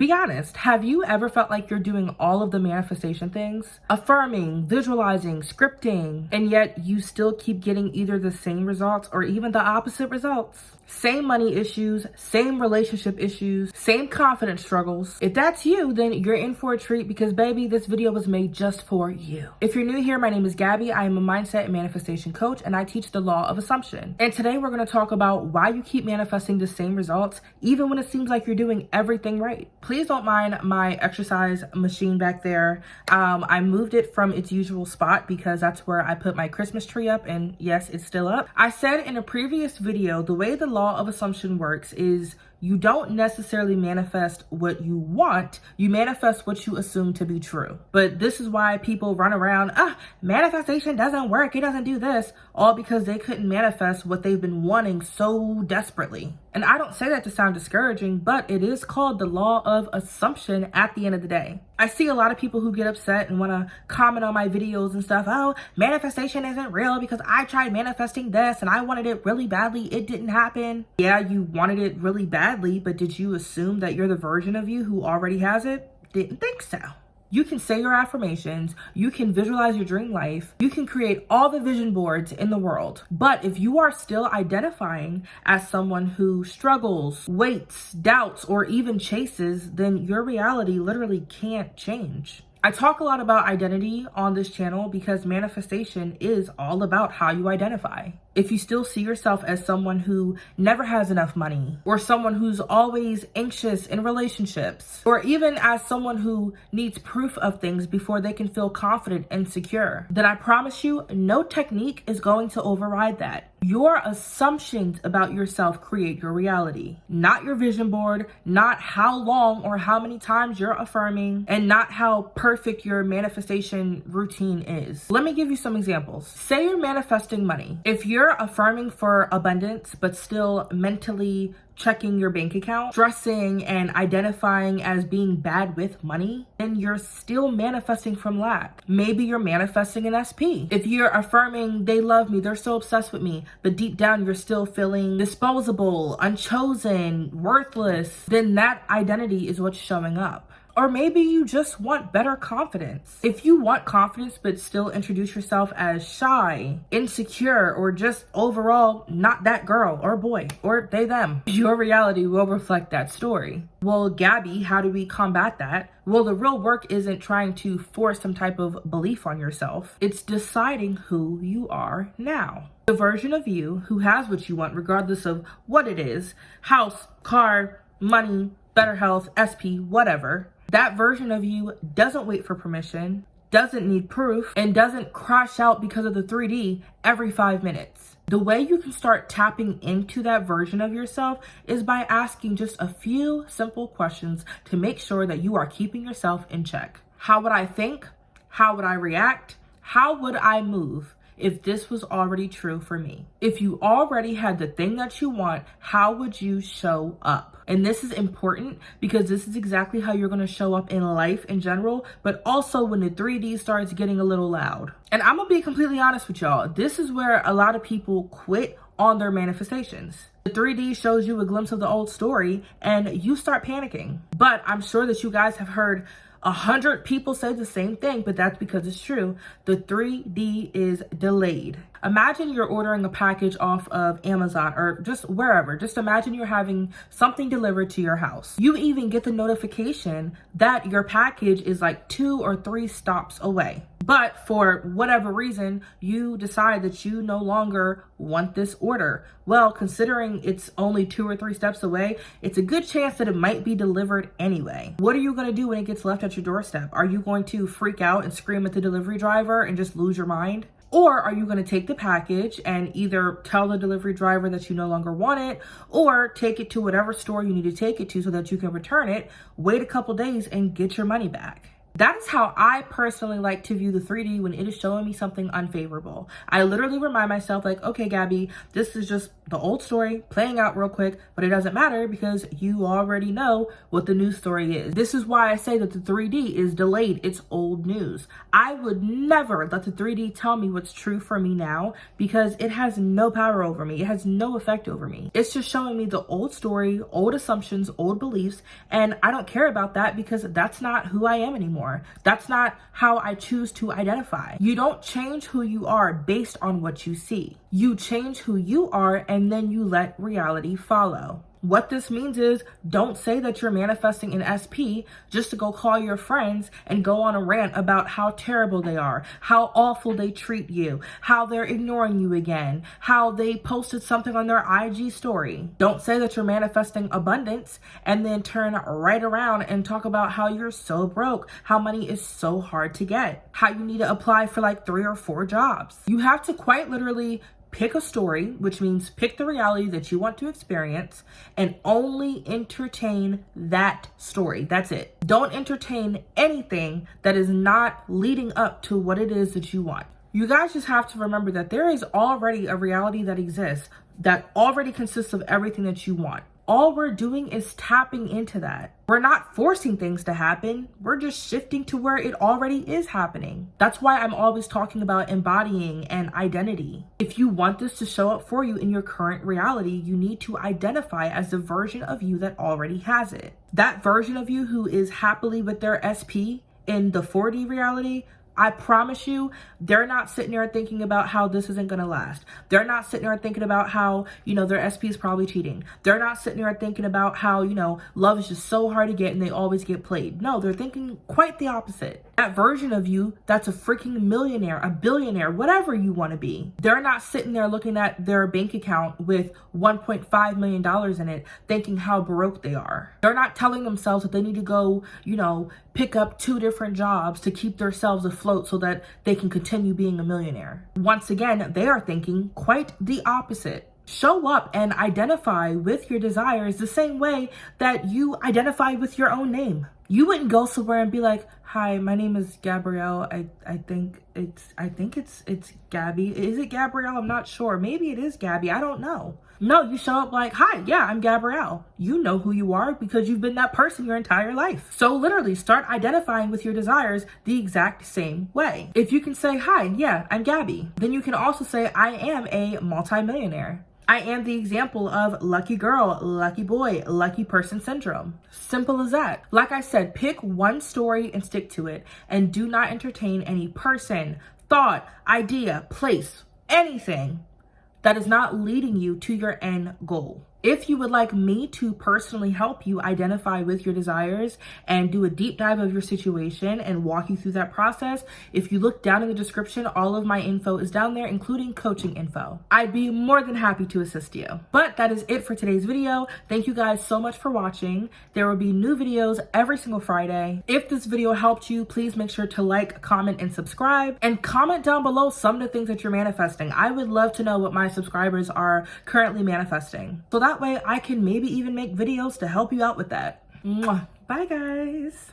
Be honest, have you ever felt like you're doing all of the manifestation things? Affirming, visualizing, scripting, and yet you still keep getting either the same results or even the opposite results? Same money issues, same relationship issues, same confidence struggles. If that's you, then you're in for a treat because baby, this video was made just for you. If you're new here, my name is Gabby. I am a mindset and manifestation coach and I teach the law of assumption. And today we're going to talk about why you keep manifesting the same results even when it seems like you're doing everything right. Please don't mind my exercise machine back there. I moved it from its usual spot because that's where I put my Christmas tree up, and yes, it's still up. I said in a previous video, the way the law of assumption works is you don't necessarily manifest what you want, you manifest what you assume to be true. But this is why people run around, manifestation doesn't work, it doesn't do this, all because they couldn't manifest what they've been wanting so desperately. And I don't say that to sound discouraging, but it is called the law of assumption at the end of the day. I see a lot of people who get upset and want to comment on my videos and stuff. Oh, manifestation isn't real because I tried manifesting this and I wanted it really badly. It didn't happen. Yeah, you wanted it really badly, but did you assume that you're the version of you who already has it? Didn't think so. You can say your affirmations, you can visualize your dream life, you can create all the vision boards in the world. But if you are still identifying as someone who struggles, waits, doubts, or even chases, then your reality literally can't change. I talk a lot about identity on this channel because manifestation is all about how you identify. If you still see yourself as someone who never has enough money, or someone who's always anxious in relationships, or even as someone who needs proof of things before they can feel confident and secure, then I promise you, no technique is going to override that. Your assumptions about yourself create your reality, not your vision board, not how long or how many times you're affirming, and not how perfect your manifestation routine is. Let me give you some examples. Say you're manifesting money. If you're affirming for abundance, but still mentally checking your bank account, stressing and identifying as being bad with money, then you're still manifesting from lack. Maybe you're manifesting an SP. If you're affirming, they love me, they're so obsessed with me, but deep down you're still feeling disposable, unchosen, worthless, then that identity is what's showing up. Or maybe you just want better confidence. If you want confidence but still introduce yourself as shy, insecure, or just overall not that girl or boy or they them, your reality will reflect that story. Well, Gabby, how do we combat that? Well, the real work isn't trying to force some type of belief on yourself. It's deciding who you are now. The version of you who has what you want regardless of what it is, house, car, money, better health, SP, whatever. That version of you doesn't wait for permission, doesn't need proof, and doesn't crash out because of the 3D every 5 minutes. The way you can start tapping into that version of yourself is by asking just a few simple questions to make sure that you are keeping yourself in check. How would I think? How would I react? How would I move if this was already true for me? If you already had the thing that you want, how would you show up? And this is important because this is exactly how you're going to show up in life in general, but also when the 3D starts getting a little loud. And I'm going to be completely honest with y'all. This is where a lot of people quit on their manifestations. The 3D shows you a glimpse of the old story and you start panicking. But I'm sure that you guys have heard 100 people say the same thing, but that's because it's true. The 3D is delayed. Imagine you're ordering a package off of Amazon or just wherever. Just imagine you're having something delivered to your house. You even get the notification that your package is like 2 or 3 stops away. But for whatever reason, you decide that you no longer want this order. Well, considering it's only 2 or 3 steps away, it's a good chance that it might be delivered anyway. What are you going to do when it gets left at your doorstep? Are you going to freak out and scream at the delivery driver and just lose your mind? Or are you going to take the package and either tell the delivery driver that you no longer want it, or take it to whatever store you need to take it to so that you can return it, wait a couple days and get your money back? That is how I personally like to view the 3D when it is showing me something unfavorable. I literally remind myself like, okay, Gabby, this is just the old story playing out real quick, but it doesn't matter because you already know what the new story is. This is why I say that the 3D is delayed. It's old news. I would never let the 3D tell me what's true for me now because it has no power over me. It has no effect over me. It's just showing me the old story, old assumptions, old beliefs, and I don't care about that because that's not who I am anymore. That's not how I choose to identify. You don't change who you are based on what you see. You change who you are and then you let reality follow. What this means is don't say that you're manifesting an SP just to go call your friends and go on a rant about how terrible they are, how awful they treat you, how they're ignoring you again, how they posted something on their IG story. Don't say that you're manifesting abundance and then turn right around and talk about how you're so broke, how money is so hard to get, how you need to apply for like 3 or 4 jobs. You have to quite literally pick a story, which means pick the reality that you want to experience and only entertain that story. That's it. Don't entertain anything that is not leading up to what it is that you want. You guys just have to remember that there is already a reality that exists that already consists of everything that you want. All we're doing is tapping into that. We're not forcing things to happen. We're just shifting to where it already is happening. That's why I'm always talking about embodying and identity. If you want this to show up for you in your current reality, you need to identify as the version of you that already has it. That version of you who is happily with their SP in the 4D reality, I promise you, they're not sitting there thinking about how this isn't going to last. They're not sitting there thinking about how, their SP is probably cheating. They're not sitting there thinking about how, love is just so hard to get and they always get played. No, they're thinking quite the opposite. That version of you that's a freaking millionaire, a billionaire, whatever you want to be. They're not sitting there looking at their bank account with $1.5 million in it, thinking how broke they are. They're not telling themselves that they need to go, pick up 2 different jobs to keep themselves afloat so that they can continue being a millionaire. Once again, they are thinking quite the opposite. Show up and identify with your desires the same way that you identify with your own name. You wouldn't go somewhere and be like, "Hi, my name is Gabrielle. I think it's Gabby. Is it Gabrielle? I'm not sure. Maybe it is Gabby. I don't know." No, you show up like, "Hi, yeah, I'm Gabrielle." You know who you are because you've been that person your entire life. So literally start identifying with your desires the exact same way. If you can say, "Hi, yeah, I'm Gabby," then you can also say, "I am a multimillionaire. I am the example of lucky girl, lucky boy, lucky person syndrome." Simple as that. Like I said, pick one story and stick to it, and do not entertain any person, thought, idea, place, anything that is not leading you to your end goal. If you would like me to personally help you identify with your desires and do a deep dive of your situation and walk you through that process, if you look down in the description, all of my info is down there, including coaching info. I'd be more than happy to assist you. But that is it for today's video. Thank you guys so much for watching. There will be new videos every single Friday. If this video helped you, please make sure to like, comment, and subscribe. And comment down below some of the things that you're manifesting. I would love to know what my subscribers are currently manifesting. So that way I can maybe even make videos to help you out with that. Mwah. Bye guys.